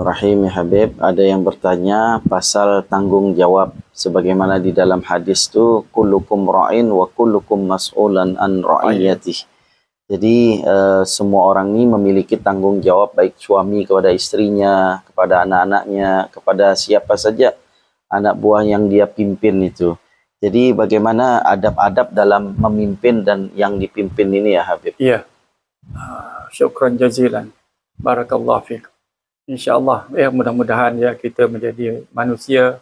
Rahim Habib, ada yang bertanya pasal tanggung jawab sebagaimana di dalam hadis tu kullukum ra'in wa kullukum mas'ulan an ra'iyatih. Jadi semua orang ni memiliki tanggung jawab, baik suami kepada istrinya, kepada anak-anaknya, kepada siapa saja anak buah yang dia pimpin itu. Jadi bagaimana adab-adab dalam memimpin dan yang dipimpin ini ya Habib? Ya, syukran jazilan, barakallahu fiik. InsyaAllah ya, mudah-mudahan ya kita menjadi manusia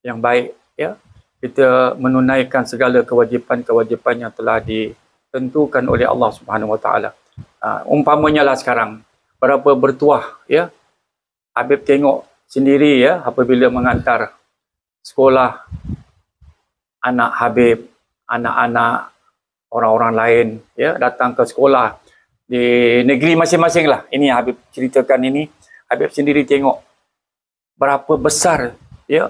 yang baik ya. Kita menunaikan segala kewajipan-kewajipan yang telah ditentukan oleh Allah Subhanahu Wa Taala. Umpamanya lah sekarang berapa bertuah ya. Habib tengok sendiri ya apabila mengantar sekolah anak Habib, anak-anak orang-orang lain ya datang ke sekolah di negeri masing-masing lah. Ini Habib ceritakan ini. Habib sendiri tengok berapa besar ya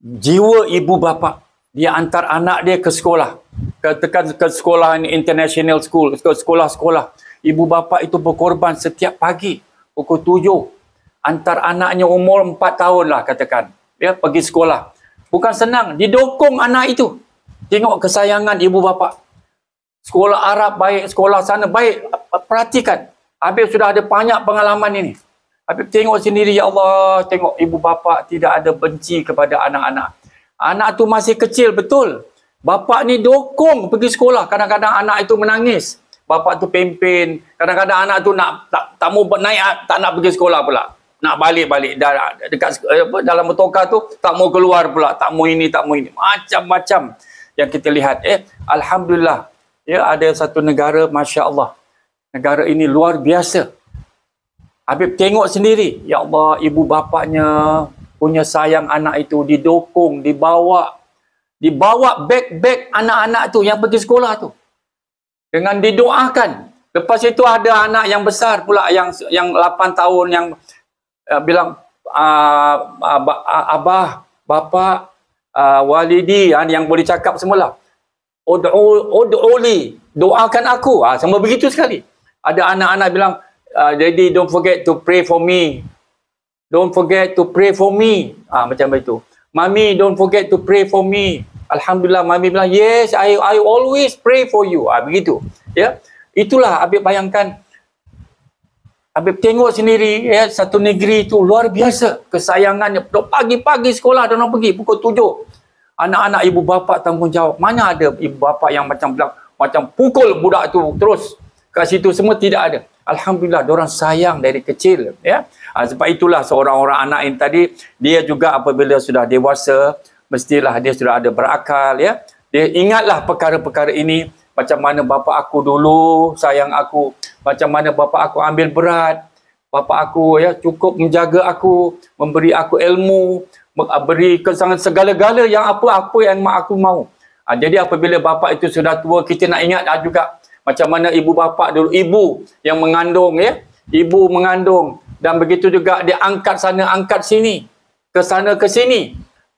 jiwa ibu bapa dia antar anak dia ke sekolah, katakan ke sekolah ini international school, ke sekolah-sekolah. Ibu bapa itu berkorban setiap pagi pukul 7 antar anaknya umur 4 tahun lah katakan ya pergi sekolah. Bukan senang, didokong anak itu. Tengok kesayangan ibu bapa. Sekolah Arab baik, sekolah sana baik, perhatikan. Habib sudah ada banyak pengalaman ini. Habib tengok sendiri, ya Allah, tengok ibu bapa tidak ada benci kepada anak-anak. Anak tu masih kecil, betul. Bapa ni dokong pergi sekolah. Kadang-kadang anak itu menangis. Bapa tu pimpin. Kadang-kadang anak tu nak tak mau naik, tak nak pergi sekolah pula. Nak balik-balik. Dekat dalam motorkar tu, tak mau keluar pula. Tak mau ini, tak mau ini. Macam-macam yang kita lihat. Alhamdulillah. Ya, ada satu negara, Masya Allah. Negara ini luar biasa. Habib tengok sendiri, ya Allah, ibu bapanya punya sayang anak itu, didokong, dibawa beg-beg anak-anak tu yang pergi sekolah tu. Dengan didoakan. Lepas itu ada anak yang besar pula, yang 8 tahun, yang bilang, abah, bapa, walidi, yang boleh cakap semula. Ud'uli, doakan aku. Sama begitu sekali. Ada anak-anak bilang, Daddy, don't forget to pray for me. Don't forget to pray for me. Macam itu. Mami, don't forget to pray for me. Alhamdulillah, Mami bilang, yes, I always pray for you. Begitu. Ya, itulah Habib bayangkan. Habib tengok sendiri, ya, satu negeri itu luar biasa kesayangannya. Pagi-pagi sekolah dia orang pergi pukul 7. Anak-anak ibu bapa tanggungjawab. Mana ada ibu bapa yang macam bilang, macam pukul budak tu terus kat situ, semua tidak ada. Alhamdulillah, diorang sayang dari kecil ya. Sebab itulah seorang anak ini tadi, dia juga apabila sudah dewasa, mestilah dia sudah ada berakal ya. Dia ingatlah perkara-perkara ini, macam mana bapa aku dulu sayang aku, macam mana bapa aku ambil berat, bapa aku ya cukup menjaga aku, memberi aku ilmu, beri segala-gala yang apa yang mak aku mau. Jadi apabila bapa itu sudah tua, kita nak ingat juga macam mana ibu bapa dulu, ibu yang mengandung ya, ibu mengandung, dan begitu juga dia angkat sana angkat sini, ke sana ke sini.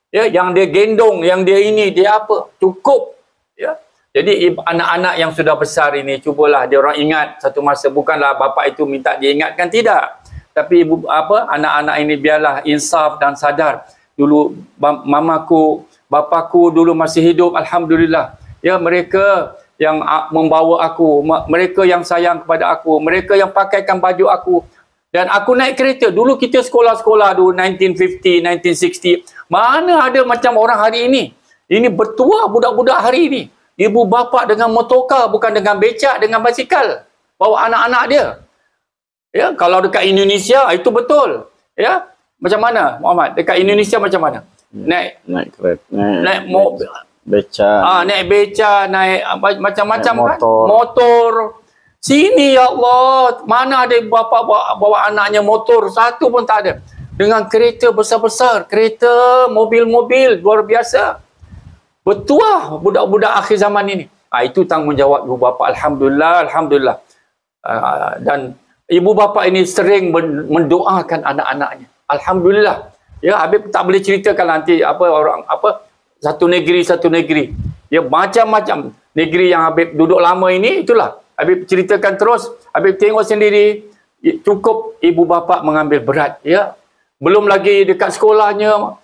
Ya, yang dia gendong, yang dia ini, dia apa? Cukup ya. Jadi anak-anak yang sudah besar ini, cubalah dia orang ingat satu masa, bukanlah bapa itu minta dia ingatkan, tidak. Tapi anak-anak ini biarlah insaf dan sadar. Dulu mamaku, bapaku dulu masih hidup, alhamdulillah. Ya, mereka yang membawa aku, mereka yang sayang kepada aku, mereka yang pakaikan baju aku, dan aku naik kereta. Dulu kita sekolah-sekolah dulu 1950, 1960, mana ada macam orang hari ini. Ini bertuah budak-budak hari ini. Ibu bapa dengan motorkar, bukan dengan becak, dengan basikal, bawa anak-anak dia. Ya, kalau dekat Indonesia itu betul. Ya, macam mana Muhammad? Dekat Indonesia macam mana? Naik kereta, naik mobil, beca, naik beca, naik macam-macam kan, motor. Motor. Sini ya Allah, mana ada bapa bawa anaknya motor, satu pun tak ada. Dengan kereta besar-besar, kereta, mobil-mobil luar biasa. Bertuah budak-budak akhir zaman ini. Itu tanggungjawab ibu bapa. Alhamdulillah, alhamdulillah. Dan ibu bapa ini sering mendoakan anak-anaknya. Alhamdulillah. Ya, Habib tak boleh ceritakan nanti satu negeri. Ya, macam-macam negeri yang Habib duduk lama ini, itulah Habib ceritakan terus. Habib tengok sendiri, cukup ibu bapa mengambil berat, ya, Belum lagi dekat sekolahnya,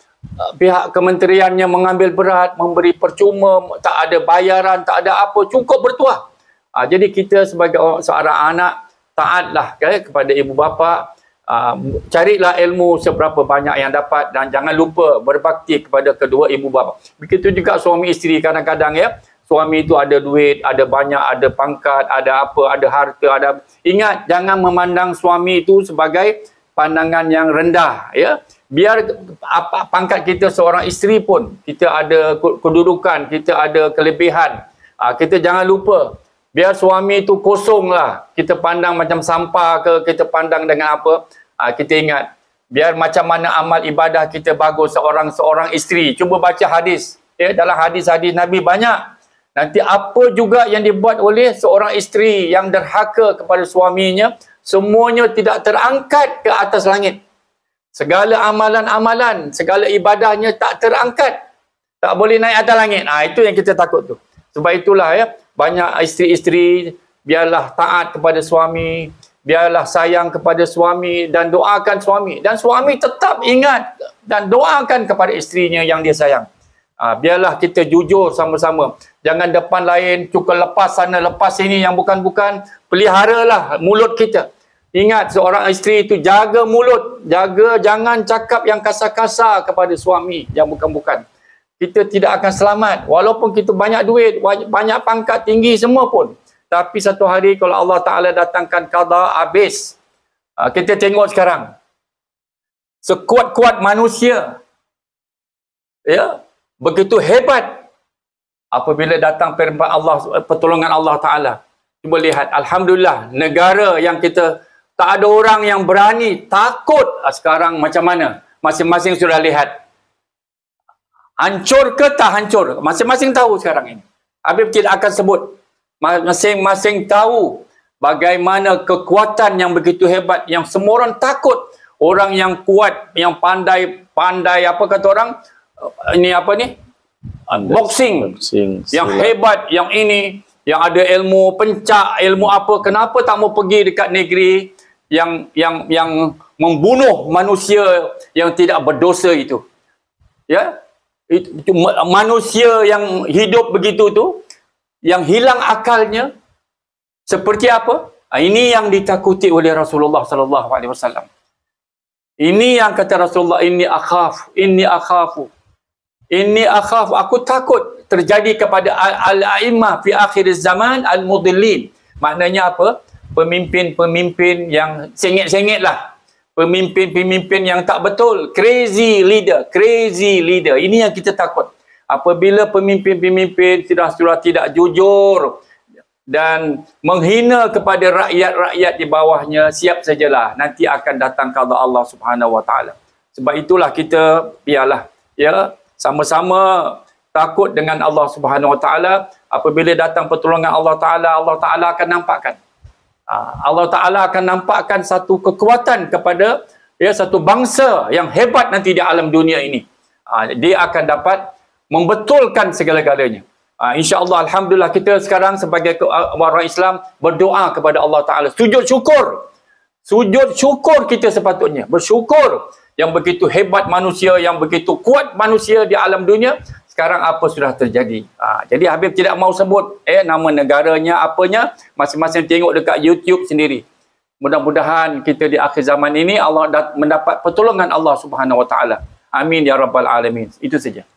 pihak kementeriannya mengambil berat, memberi percuma, tak ada bayaran, tak ada apa, cukup bertuah. Jadi kita sebagai seorang anak, taatlah kepada ibu bapa, carilah ilmu seberapa banyak yang dapat dan jangan lupa berbakti kepada kedua ibu bapa. Begitu juga suami isteri, kadang-kadang ya, suami itu ada duit, ada banyak, ada pangkat, ada apa, ada harta, ada. Ingat, jangan memandang suami itu sebagai pandangan yang rendah, ya. Biar apa pangkat kita seorang isteri pun, kita ada kedudukan, kita ada kelebihan. Kita jangan lupa, biar suami itu kosong lah, kita pandang macam sampah ke, kita pandang dengan apa, kita ingat, biar macam mana amal ibadah kita bagus seorang isteri. Cuba baca hadis, ya, dalam hadis-hadis Nabi banyak. Nanti apa juga yang dibuat oleh seorang isteri yang derhaka kepada suaminya, semuanya tidak terangkat ke atas langit. Segala amalan-amalan, segala ibadahnya tak terangkat, tak boleh naik atas langit. Itu yang kita takut tu. Sebab itulah ya, banyak isteri-isteri biarlah taat kepada suami, biarlah sayang kepada suami dan doakan suami. Dan suami tetap ingat dan doakan kepada isterinya yang dia sayang. Biarlah kita jujur sama-sama. Jangan depan lain, cukup lepas sana, lepas sini yang bukan-bukan. Peliharalah mulut kita. Ingat, seorang isteri itu jaga mulut. Jaga, jangan cakap yang kasar-kasar kepada suami yang bukan-bukan. Kita tidak akan selamat. Walaupun kita banyak duit, banyak pangkat tinggi semua pun. Tapi satu hari kalau Allah Ta'ala datangkan qada, habis. Kita tengok sekarang. Sekuat-kuat manusia, ya, begitu hebat, apabila datang pertolongan Allah Ta'ala. Cuba lihat, Alhamdulillah, negara yang kita tak ada orang yang berani, takut. Sekarang macam mana? Masing-masing sudah lihat. Hancur ke tak hancur? Masing-masing tahu sekarang ini. Habib tidak akan sebut. Masing-masing tahu bagaimana kekuatan yang begitu hebat, yang semua orang takut. Orang yang kuat, yang pandai, apa kata orang? Ini apa ni? Boxing. Yang hebat, yang ini, yang ada ilmu pencak, ilmu apa? Kenapa tak mau pergi dekat negeri yang membunuh manusia yang tidak berdosa itu? Ya? Itu manusia yang hidup begitu tu, yang hilang akalnya, seperti apa? Ini yang ditakuti oleh Rasulullah sallallahu alaihi wasallam. Ini yang kata Rasulullah, inni akhafu, aku takut terjadi kepada al-a'immah fi akhir zaman al-mudillin. Maknanya apa? Pemimpin-pemimpin yang sengit-sengit lah. Pemimpin-pemimpin yang tak betul. Crazy leader. Ini yang kita takut. Apabila pemimpin-pemimpin sudah tidak jujur dan menghina kepada rakyat-rakyat di bawahnya, siap sajalah. Nanti akan datang qada Allah Subhanahu Wa Taala. Sebab itulah kita biarlah, ya, sama-sama takut dengan Allah Subhanahu Wa Taala. Apabila datang pertolongan Allah Taala akan nampakkan. Allah Ta'ala akan nampakkan satu kekuatan kepada, ya, satu bangsa yang hebat nanti di alam dunia ini. Dia akan dapat membetulkan segala-galanya. InsyaAllah, Alhamdulillah, kita sekarang sebagai orang Islam berdoa kepada Allah Ta'ala. Sujud syukur kita sepatutnya. Bersyukur yang begitu hebat manusia, yang begitu kuat manusia di alam dunia. Sekarang apa sudah terjadi. Jadi Habib tidak mau sebut nama negaranya, apanya. Masing-masing tengok dekat YouTube sendiri. Mudah-mudahan kita di akhir zaman ini Allah mendapat pertolongan Allah Subhanahu Wa Taala. Amin ya rabbal alamin. Itu saja.